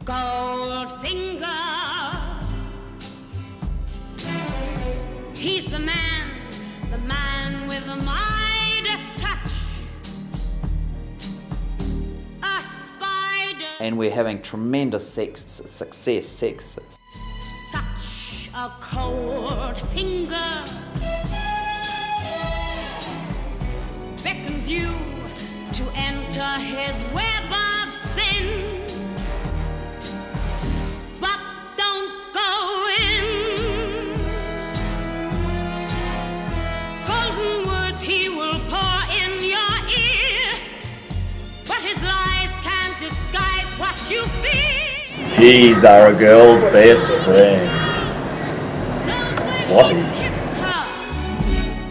Goldfinger, he's the man with the Midas touch. A spider. And we're having tremendous success. Such a cold finger beckons you to enter his web of sin. But don't go in. Golden words he will pour in your ear, but his lies can't disguise what you feel. He's our girl's best friend. What? Kissed her.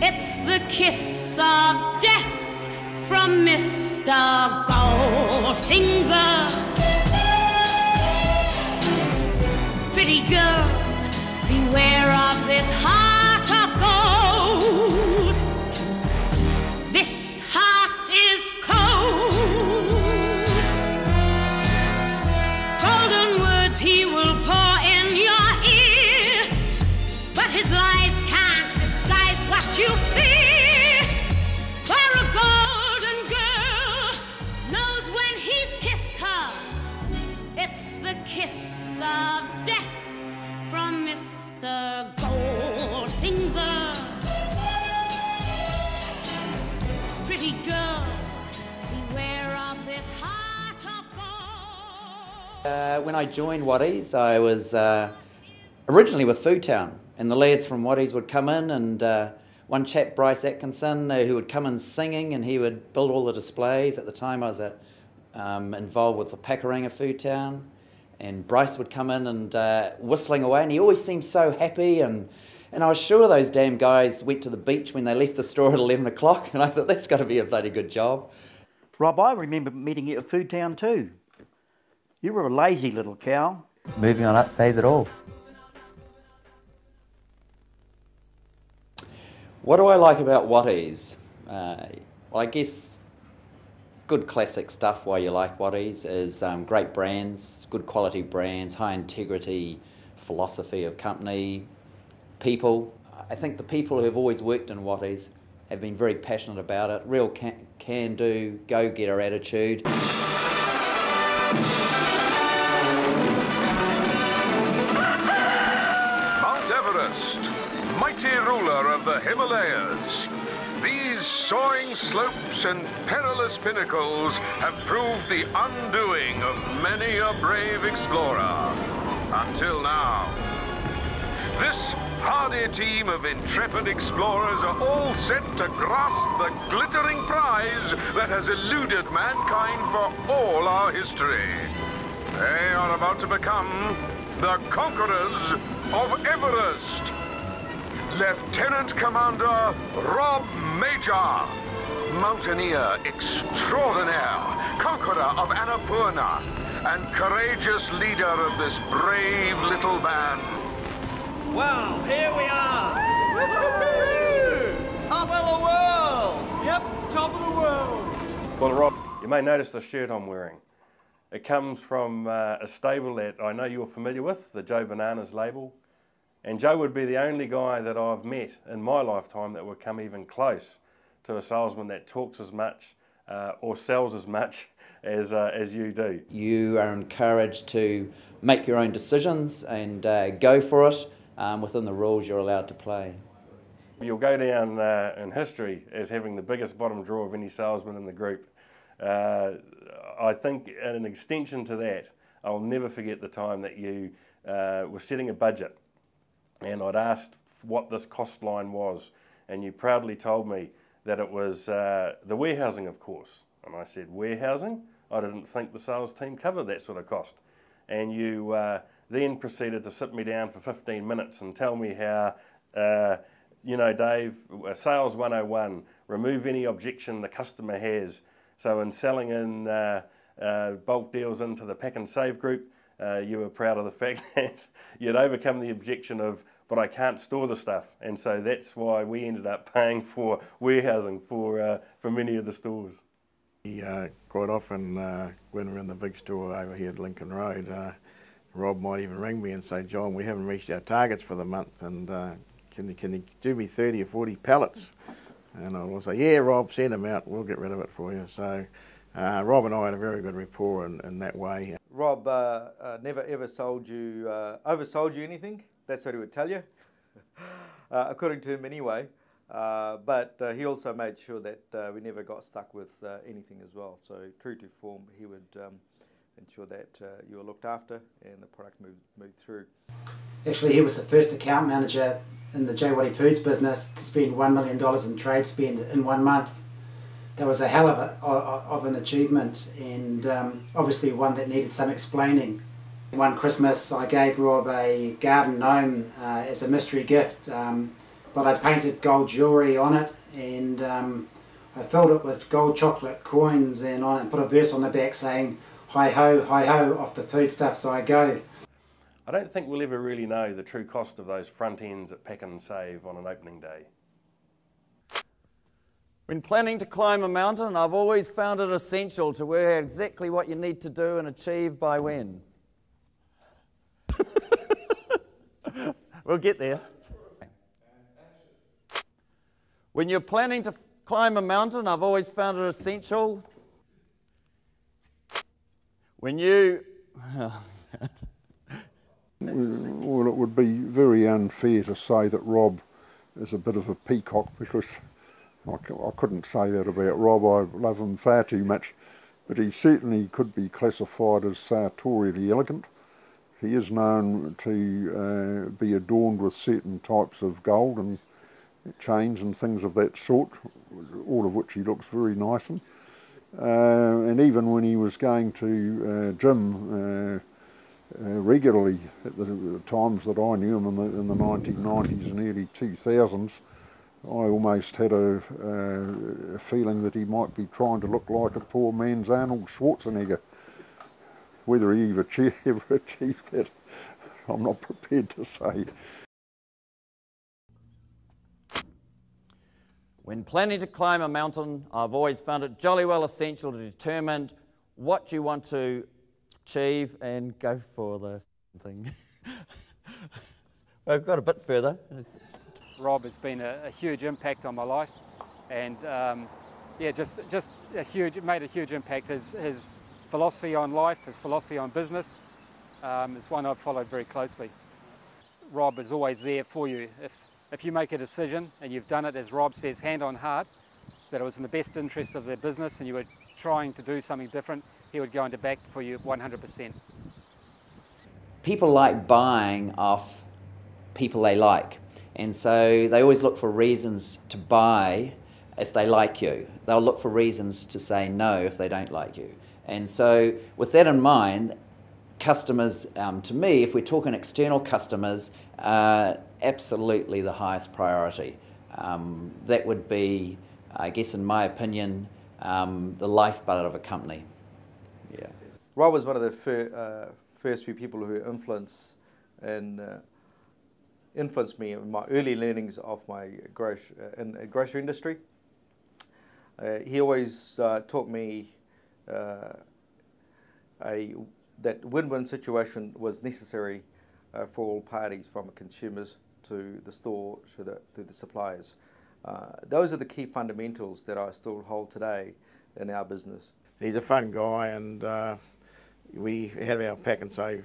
It's the kiss of death from Mr. Goldfinger. Pretty girl, beware of this heart of gold. This heart is cold. Golden words he will pour in your ear, but his lies can't disguise what you fear. For a golden girl knows when he's kissed her. It's the kiss of death from Mr. Goldfinger. Pretty girl, beware of this heart of gold. When I joined Waddies, I was originally with Food Town, and the lads from Waddies would come in, and one chap, Bryce Atkinson, who would come in singing, and he would build all the displays. At the time I was involved with the Pakuranga Food Town, and Bryce would come in and whistling away, and he always seemed so happy, and I was sure those damn guys went to the beach when they left the store at 11 o'clock, and I thought, that's got to be a bloody good job. Rob, I remember meeting you at Food Town too. You were a lazy little cow. Moving on up says it all. What do I like about Waddies? Well, I guess good classic stuff why you like Waddies is great brands, good quality brands, high integrity philosophy of company, people. I think the people who have always worked in Waddies have been very passionate about it, real can-do, go-getter attitude. Mount Everest, mighty ruler of the Himalayas. These soaring slopes and perilous pinnacles have proved the undoing of many a brave explorer. Until now. This hardy team of intrepid explorers are all set to grasp the glittering prize that has eluded mankind for all our history. They are about to become the conquerors of Everest. Lieutenant Commander Rob Major, mountaineer extraordinaire, conqueror of Annapurna, and courageous leader of this brave little band. Well, here we are! Top of the world! Yep, top of the world! Well, Rob, you may notice the shirt I'm wearing. It comes from a stable that I know you're familiar with, the Joe Bananas label. And Joe would be the only guy that I've met in my lifetime that would come even close to a salesman that talks as much or sells as much as you do. You are encouraged to make your own decisions and go for it within the rules you're allowed to play. You'll go down in history as having the biggest bottom drawer of any salesman in the group. I think in an extension to that, I'll never forget the time that you were setting a budget, and I'd asked what this cost line was, and you proudly told me that it was the warehousing, of course. And I said, warehousing? I didn't think the sales team covered that sort of cost. And you then proceeded to sit me down for 15 minutes and tell me how, you know, Dave, sales 101, remove any objection the customer has. So in selling in bulk deals into the Pack and Save group, you were proud of the fact that you'd overcome the objection of, but I can't store the stuff. And so that's why we ended up paying for warehousing for many of the stores. Quite often when we're in the big store over here at Lincoln Road, Rob might even ring me and say, John, we haven't reached our targets for the month, and can you do me 30 or 40 pallets? And I will say, yeah, Rob, send them out, we'll get rid of it for you. So Rob and I had a very good rapport in that way. Rob never ever oversold you anything. That's what he would tell you, according to him anyway. But he also made sure that we never got stuck with anything as well. So true to form, he would ensure that you were looked after and the product moved through. Actually, he was the first account manager in the J. Waddy Foods business to spend $1 million in trade spend in 1 month. That was a hell of an achievement, and obviously one that needed some explaining. One Christmas I gave Rob a garden gnome as a mystery gift, but I painted gold jewellery on it, and I filled it with gold chocolate coins and put a verse on the back saying, hi ho, off the foodstuffs I go. I don't think we'll ever really know the true cost of those front ends at Pack and Save on an opening day. When planning to climb a mountain, I've always found it essential to work out exactly what you need to do and achieve by when. We'll get there. When you're planning to climb a mountain, I've always found it essential. When you... Well, it would be very unfair to say that Rob is a bit of a peacock, because I couldn't say that about Rob. I love him far too much, but he certainly could be classified as sartorially elegant. He is known to be adorned with certain types of gold and chains and things of that sort, all of which he looks very nice in. And even when he was going to gym regularly at the times that I knew him in the 1990s and early 2000s, I almost had a feeling that he might be trying to look like a poor man's Arnold Schwarzenegger. Whether he ever achieved that, I'm not prepared to say. When planning to climb a mountain, I've always found it jolly well essential to determine what you want to achieve and go for the thing. I've got a bit further. Rob has been a huge impact on my life, and yeah, just made a huge impact. His philosophy on life, his philosophy on business, is one I've followed very closely. Rob is always there for you. If you make a decision and you've done it, as Rob says, hand on heart, that it was in the best interest of the business and you were trying to do something different, he would go into back for you 100%. People like buying off people they like, and so they always look for reasons to buy if they like you. They'll look for reasons to say no if they don't like you. And so with that in mind, customers, to me, if we're talking external customers, absolutely the highest priority. That would be, I guess in my opinion, the lifeblood of a company. Yeah. Rob was one of the first few people who influenced me in my early learnings of my grocery industry. He always taught me that win-win situation was necessary for all parties, from consumers to the store to the suppliers. Those are the key fundamentals that I still hold today in our business. He's a fun guy, and we had our Pack and Save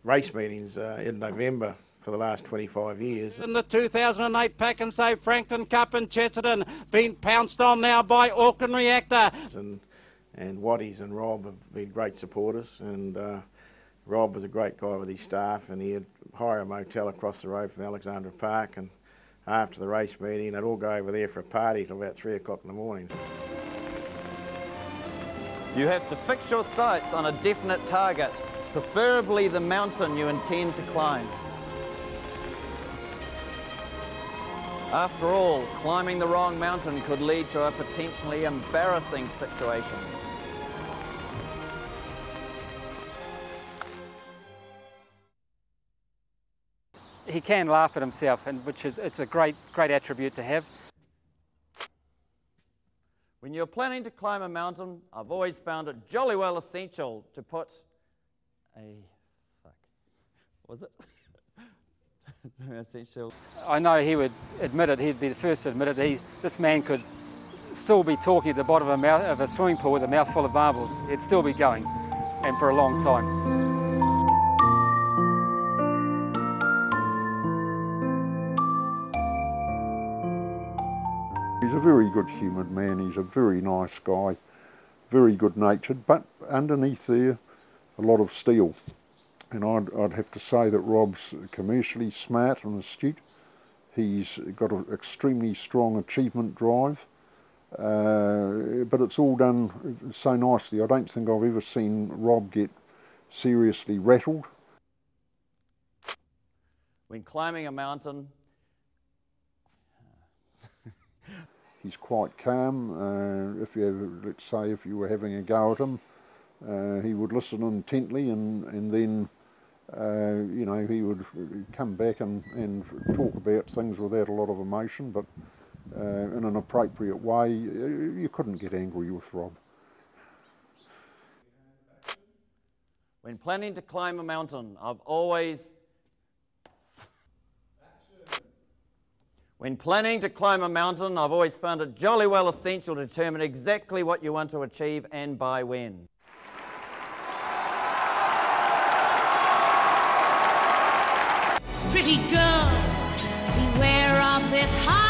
race meetings in November for the last 25 years. In the 2008 Pack and Save Franklin Cup in Chesterton, being pounced on now by Auckland Reactor. And Waddies and Rob have been great supporters, and Rob was a great guy with his staff, and he'd hire a motel across the road from Alexandra Park, and after the race meeting they'd all go over there for a party till about 3 o'clock in the morning. You have to fix your sights on a definite target, preferably the mountain you intend to climb. After all, climbing the wrong mountain could lead to a potentially embarrassing situation. He can laugh at himself, and it's a great attribute to have. When you're planning to climb a mountain, I've always found it jolly well essential to put essential. I know he would admit it, he'd be the first to admit it. This man could still be talking at the bottom of a swimming pool with a mouthful of marbles. He'd still be going, and for a long time. He's a very good-humoured man, he's a very nice guy, very good-natured, but underneath there, a lot of steel. And I'd have to say that Rob's commercially smart and astute. He's got an extremely strong achievement drive, but it's all done so nicely. I don't think I've ever seen Rob get seriously rattled. When climbing a mountain, he's quite calm. Let's say if you were having a go at him, he would listen intently, and then you know, he would come back and talk about things without a lot of emotion, but in an appropriate way. You couldn't get angry with Rob. when planning to climb a mountain, I've always found it jolly well essential to determine exactly what you want to achieve and by when. Pretty girl, beware of this heart.